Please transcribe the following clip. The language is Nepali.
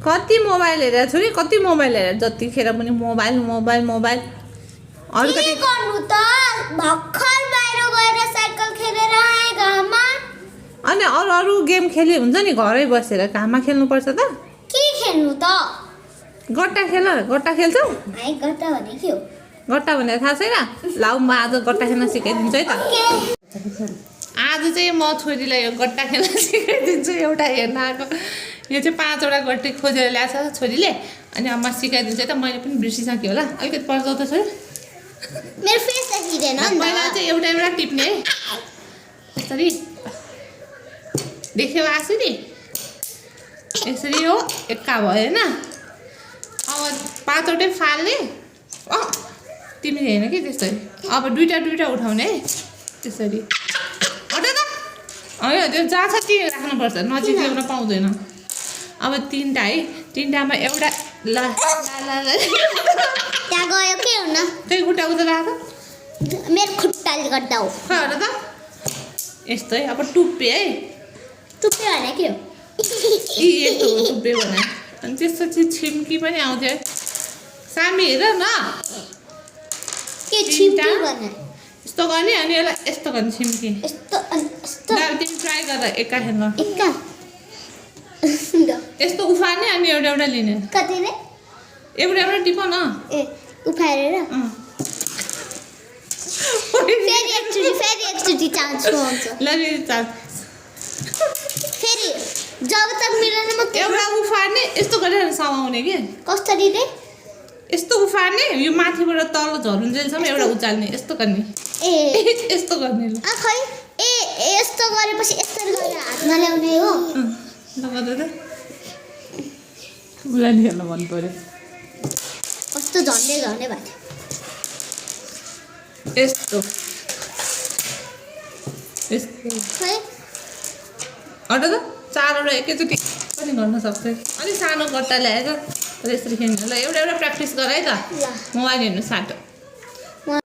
कति मोबाइल हेरेर छोरी कति मोबाइल हेरेर जतिखेर पनि मोबाइल मोबाइल मोबाइल अरु कति गर्नु त भर्खर बाहिर गएर साइकल खेलेर आए घरमा अनि अरु अरु गेम खेले हुन्छ नि घरै बसेर काममा खेल्नु पर्छ त के खेल्नु त गट्टा खेल गट्टा खेल्छौ भाइ गट्टा भने के हो गट्टा भनेर थाहा छैन लाउ म आज गट्टा खेल्न सिकाइदिन्छु है त आज चाहिँ म छोरीलाई यो गट्टा खेल्न सिकाइदिन्छु एउटा हेर्न आएको यो चाहिँ 5 वटा गट्टी खोजेर ल्याएको छ छोरीले अनि अब म सिकाइदिन्छु है त मैले पनि बिर्सिसकेँ होला अलिकति पर्छौ त छोरी मेरो फेस देखिदैन नि पहिला चाहिँ एउटा एउटा टिप्ने है यसरी देख्यौ आसुरी यसरी हो एक्का भयो होइन अब 5 वटै फाल्ने तिमीले होइन कि त्यसरी अब दुईटा उठाउने है त्यसरी हट त होइन त्यो जहाँ छ त्यही राख्नुपर्छ नजिक ल्याउन पाउँदैन अब 3टा है 3टामा एउटा ल त्यहाँ गयो के हुन त्यही खुट्टा उता राख मेरो खुट्टाले गर्दा हो हट त यस्तो है अब टुप्पे है टुप्पे भने के हो यस्तो हो टुप्पे भने अनि त्यसपछि छिम्की पनि आउँथ्यो है सामी हेर न के छिम्की भने यस्तो गर्ने अनि यसलाई यस्तो गर्ने छिम्की यस्तो यस्तो ल तिमी ट्राई गर एका खेल्न एक्का यस्तो उफार्ने अनि एउटा एउटा लिने कति रे एउटा एउटा टिप न ए उफारेर फेरि एकचोटि चान्स पाउँछ ल फेरि जब तक मिलेन म एउटा उफार्ने यस्तो गरेर समाउने के कसरी रे यस्तो उफार्ने यो माथिबाट तल झरुन्जेलसम्म एउटा उचाल्ने यस्तो गर्ने ए यस्तो गर्ने ल खै ए यस्तो गरेपछि यसरी गरेर हातमा ल्याउने हो ल गर्दा त उसलाई नि हेर्न मन पर्यो कस्तो झन्डे झन्डे भएको यस्तो यस्तो खै हट त 4 वटा एकैचोटि पनि गर्न सक्छ अनि सानो गट्टा ल्याएर तर यसरी खेल्नु ल एउटा एउटा प्र्याक्टिस गर है त ल मोबाइल हेर्नु साटो